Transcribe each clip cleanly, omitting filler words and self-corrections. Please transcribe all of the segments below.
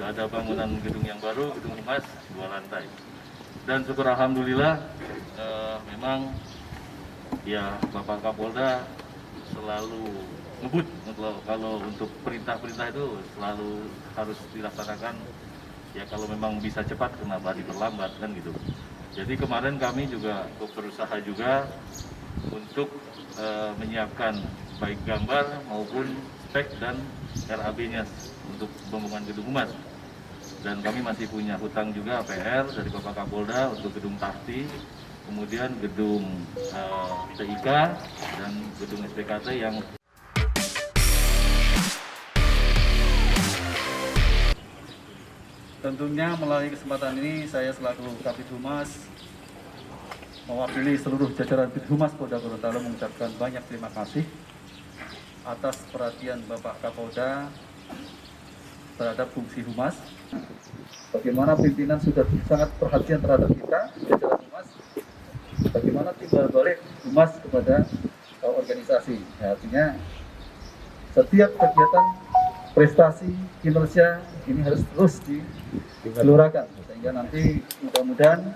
ada bangunan gedung yang baru, gedung humas 2 lantai. Dan syukur alhamdulillah memang ya Bapak Kapolda selalu ngebut kalau untuk perintah-perintah itu selalu harus dilaksanakan. Ya kalau memang bisa cepat kenapa diperlambat kan gitu. Jadi kemarin kami juga berusaha juga untuk menyiapkan baik gambar maupun spek dan RAB-nya untuk pembangunan gedung humas. Dan kami masih punya hutang juga PR dari Bapak Kapolda untuk gedung Tahti, kemudian gedung TIK dan gedung SPKT yang tentunya melalui kesempatan ini saya selaku Kabid Humas mewakili seluruh jajaran Kabid Humas Polda Gorontalo mengucapkan banyak terima kasih atas perhatian Bapak Kapolda terhadap fungsi humas. Bagaimana pimpinan sudah sangat perhatian terhadap kita, jajaran humas. Bagaimana timbal balik humas kepada organisasi. Ya, artinya setiap kegiatan prestasi kinerja ini harus terus digelurakan sehingga nanti mudah-mudahan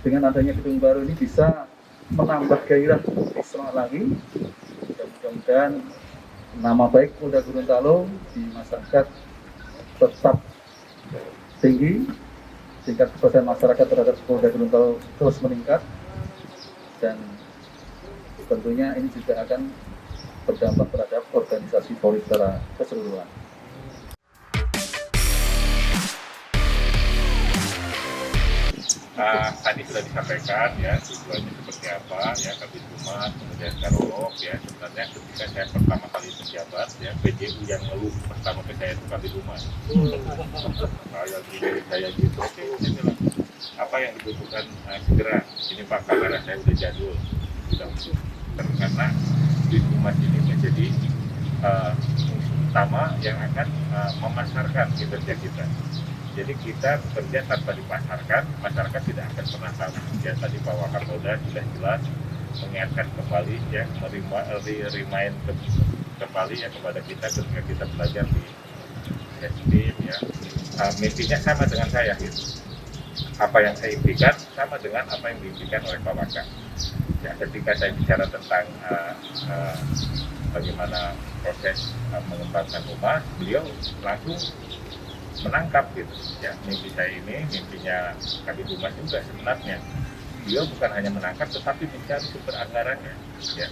dengan adanya gedung baru ini bisa menambah gairah lebih semangat lagi. Dan mudah-mudahan nama baik Polda Gorontalo di masyarakat tetap tinggi, tingkat kepercayaan masyarakat terhadap Polda Gorontalo terus meningkat, dan tentunya ini juga akan berdampak terhadap organisasi Polri secara keseluruhan. Tadi sudah disampaikan ya tujuannya seperti apa ya Kabid Humas, kemudian Karolog ya. Sebenarnya ketika saya pertama kali menjabat ya PJU yang ngeluh pertama ke saya itu Kabid Humas. Kayak gini saya gitu, oke inilah apa yang dibutuhkan segera. Ini Pak kamera saya udah jadul, sudah karena Kabid Humas ini menjadi fungsi utama yang akan memasarkan kinerja kita. Jadi kita bekerja tanpa dipasarkan, masyarakat tidak akan pernah tahu. Ya tadi Pak Wakapolda sudah jelas mengingatkan kembali ya, remind kembali ya kepada kita ketika kita belajar di SDIM ya. Mimpinya sama dengan saya gitu. Apa yang saya impikan sama dengan apa yang diimpikan oleh Pak Waka. Ya ketika saya bicara tentang bagaimana proses mengembangkan rumah, beliau langsung menangkap gitu ya. Mimpi saya ini, mimpinya Kabid Humas juga sebenarnya. Beliau bukan hanya menangkap tetapi mencari sumber anggarannya ya.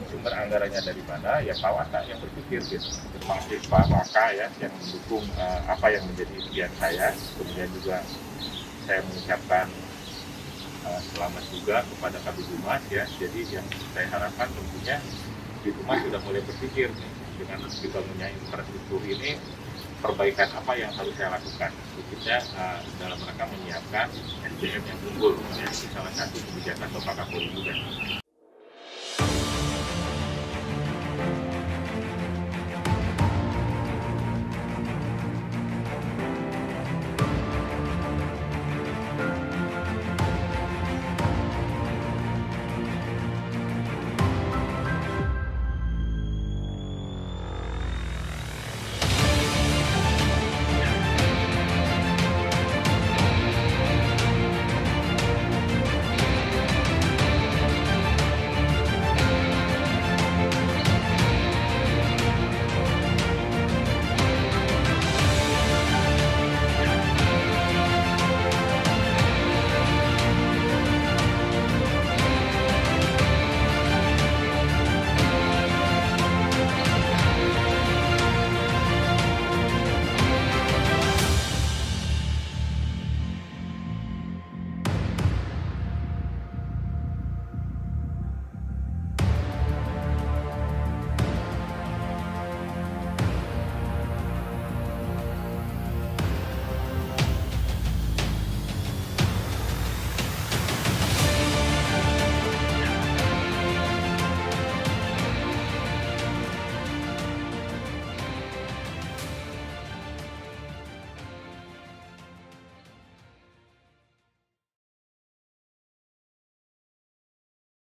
Sumber anggarannya dari mana? Ya Pak Waka yang berpikir gitu. Terima kasih Pak Waka ya yang mendukung apa yang menjadi impian saya. Kemudian juga saya mengucapkan selamat juga kepada Kabid Humas ya. Jadi yang saya harapkan tentunya Kabid Humas sudah mulai berpikir nih, dengan dibangunnya infrastruktur ini, perbaikan apa yang harus saya lakukan, khususnya dalam rangka menyiapkan SDM yang unggul. Ya, itu salah satu kebijakan Bapak Kapolri juga.